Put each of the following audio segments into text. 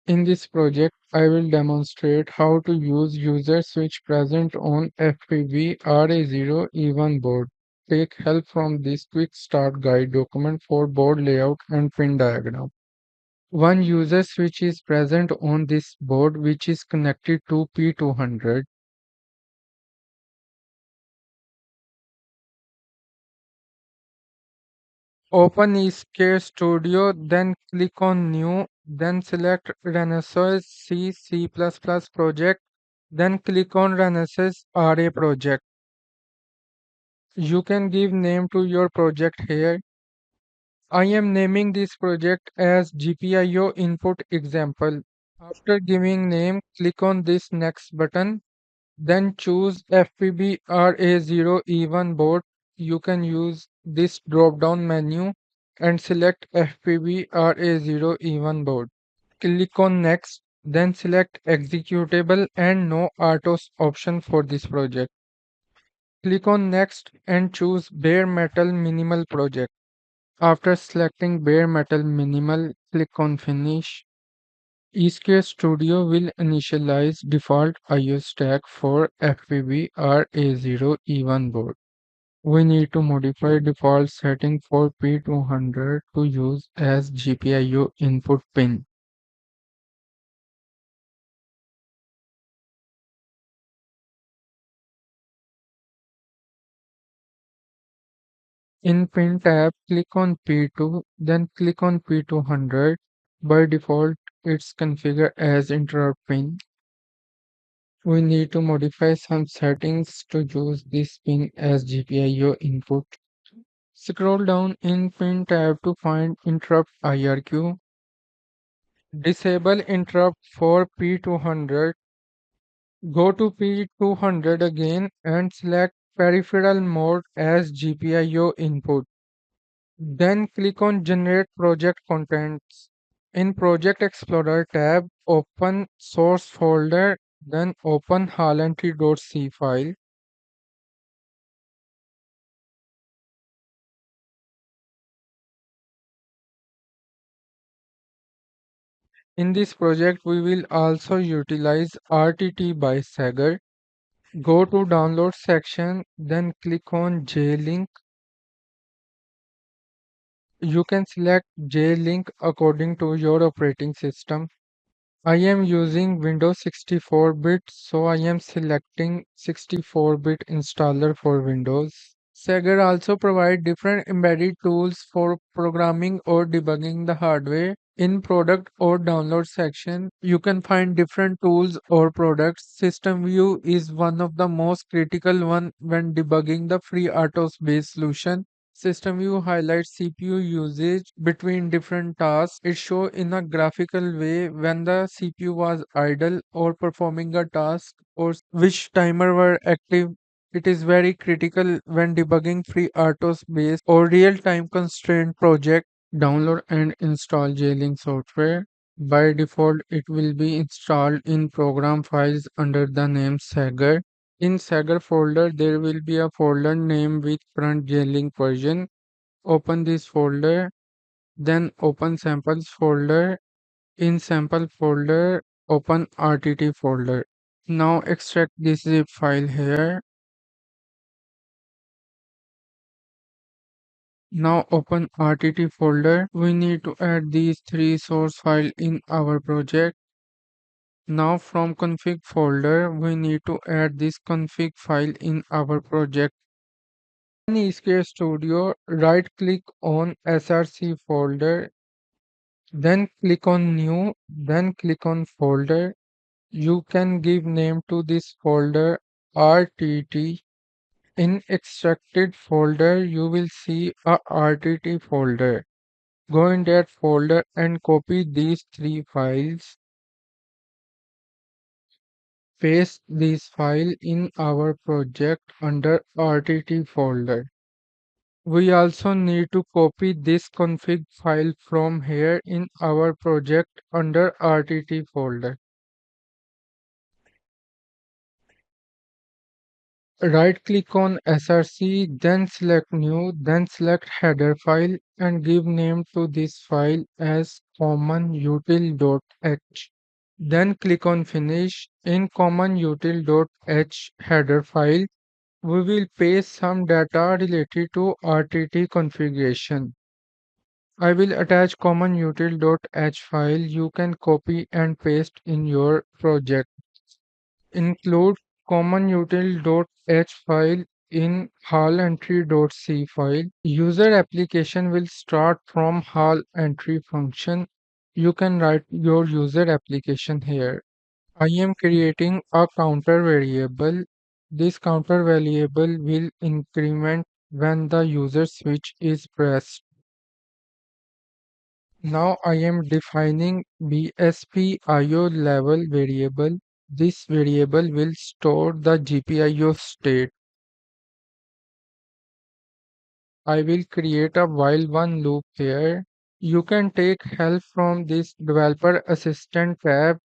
In this project, I will demonstrate how to use user switch present on FP RA0E1 board. Take help from this quick start guide document for board layout and pin diagram. One user switch is present on this board which is connected to P200. Open ESK Studio, then click on New, then select Renesas C++ project, then click on Renesas RA project. You can give name to your project here. I am naming this project as GPIO input example. After giving name, click on this next button, then choose FPB RA0E1 board. You can use this drop down menu and select FPB RA0E1 board. Click on next, then select executable and no autos option for this project. Click on next and choose bare metal minimal project. After selecting bare metal minimal, click on finish. ESK Studio will initialize default IO stack for FPV RA0E1 board. We need to modify default setting for P200 to use as GPIO input pin. In pin tab, click on P2, then click on P200. By default, it's configured as interrupt pin. We need to modify some settings to use this pin as GPIO input. Scroll down in Pin tab to find Interrupt IRQ. Disable interrupt for P200. Go to P200 again and select Peripheral Mode as GPIO input. Then click on Generate Project Contents. In Project Explorer tab, open Source folder, then open halentry.c file. In this project, we will also utilize RTT by Sagar. Go to download section, then click on JLink. You can select JLink according to your operating system. I am using Windows 64-bit, so I am selecting 64-bit installer for Windows. Sagar also provides different embedded tools for programming or debugging the hardware. In product or download section, you can find different tools or products. System view is one of the most critical one when debugging the FreeRTOS based solution. System view highlights CPU usage between different tasks. It shows in a graphical way when the CPU was idle or performing a task or which timer were active. It is very critical when debugging FreeRTOS based or real-time constraint project. Download and install JLink software. By default, it will be installed in program files under the name Sagar. In Sagar folder, there will be a folder name with current JLink version. Open this folder, then open samples folder. In sample folder, open RTT folder. Now extract this zip file here. Now open RTT folder. We need to add these three source files in our project. Now from config folder, we need to add this config file in our project. In ESK Studio, right click on SRC folder, then click on new, then click on folder. You can give name to this folder RTT. In extracted folder, you will see a RTT folder. Go in that folder and copy these three files. Paste this file in our project under RTT folder. We also need to copy this config file from here in our project under RTT folder. Right click on SRC, then select new, then select header file and give name to this file as commonutil.h. Then click on Finish. In commonutil.h header file, we will paste some data related to RTT configuration. I will attach commonutil.h file you can copy and paste in your project. Include commonutil.h file in hall_entry.c file. User application will start from hall entry function. You can write your user application here. I am creating a counter variable. This counter variable will increment when the user switch is pressed. Now I am defining BSPIO level variable. This variable will store the GPIO state. I will create a while one loop here. You can take help from this developer assistant tab.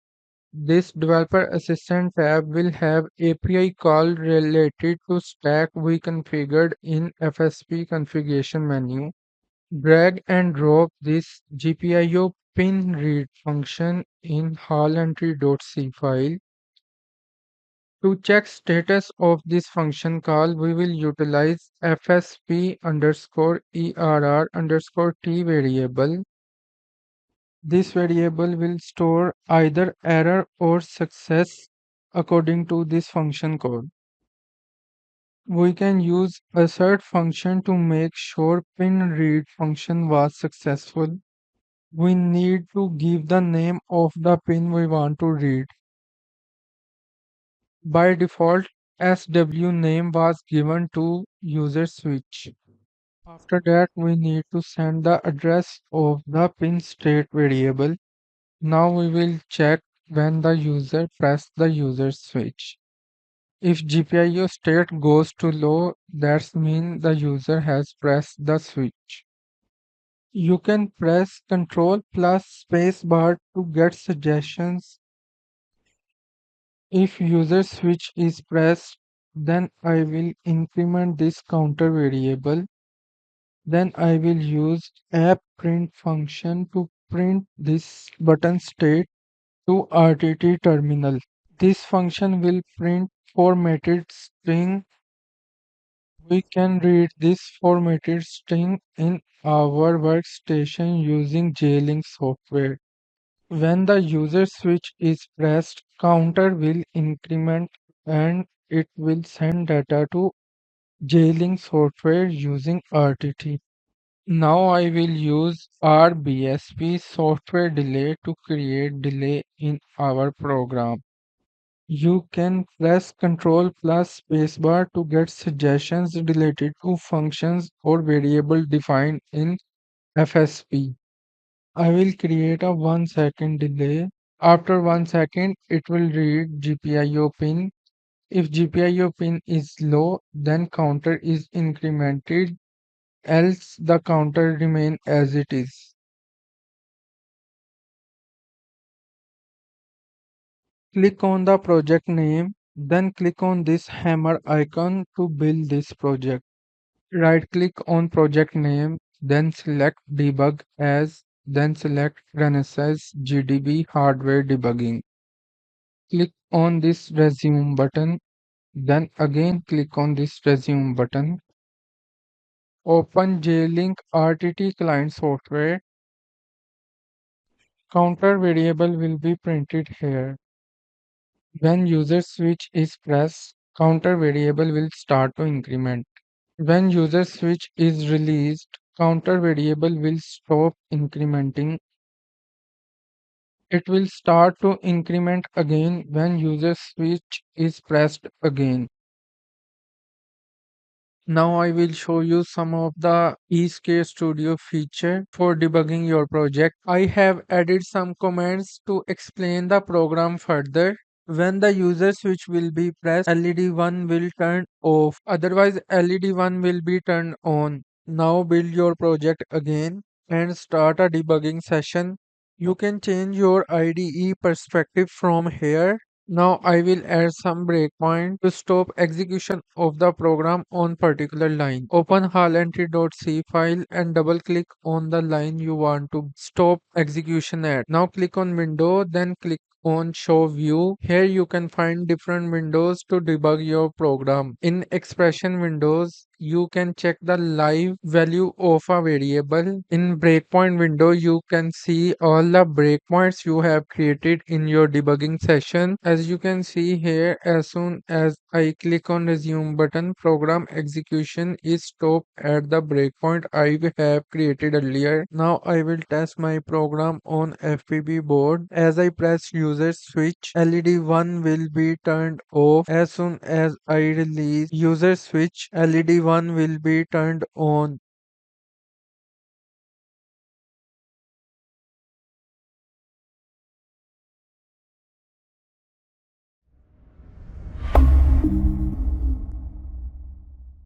This developer assistant tab will have API call related to stack we configured in FSP configuration menu. Drag and drop this GPIO pin read function in hall_entry.c file. To check status of this function call, we will utilize fsp underscore err underscore t variable. This variable will store either error or success according to this function code. We can use assert function to make sure pin read function was successful. We need to give the name of the pin we want to read. By default, SW name was given to user switch. After that, we need to send the address of the pin state variable. Now we will check when the user press the user switch. If GPIO state goes to low, that means the user has pressed the switch. You can press Ctrl plus space bar to get suggestions. If user switch is pressed, then I will increment this counter variable. Then I will use app print function to print this button state to RTT terminal. This function will print formatted string. We can read this formatted string in our workstation using J-Link software. When the user switch is pressed, counter will increment and it will send data to J-Link software using RTT. Now I will use RBSP software delay to create delay in our program. You can press Ctrl plus spacebar to get suggestions related to functions or variable defined in FSP. I will create a 1 second delay. After 1 second, it will read GPIO pin. If GPIO pin is low, then counter is incremented, else the counter remain as it is. Click on the project name, then click on this hammer icon to build this project. Right click on project name, then select debug as, then select Renesas GDB hardware debugging. Click on this resume button, then again click on this resume button. Open J-Link RTT client software. Counter variable will be printed here. When user switch is pressed, counter variable will start to increment. When user switch is released, counter variable will stop incrementing. It will start to increment again when user switch is pressed again. Now I will show you some of the ESK Studio feature for debugging your project. I have added some comments to explain the program further. When the user switch will be pressed, LED 1 will turn off. Otherwise, LED 1 will be turned on. Now build your project again and start a debugging session. You can change your IDE perspective from here. Now I will add some breakpoint to stop execution of the program on particular line. Open hall_entry.c file and double click on the line you want to stop execution at. Now click on window, then click on show view. Here you can find different windows to debug your program. In expression windows, you can check the live value of a variable. In breakpoint window, you can see all the breakpoints you have created in your debugging session. As you can see here, as soon as I click on resume button, program execution is stopped at the breakpoint I have created earlier. Now I will test my program on FPB board. As I press user switch, LED 1 will be turned off. As soon as I release user switch, LED 1 will be turned on.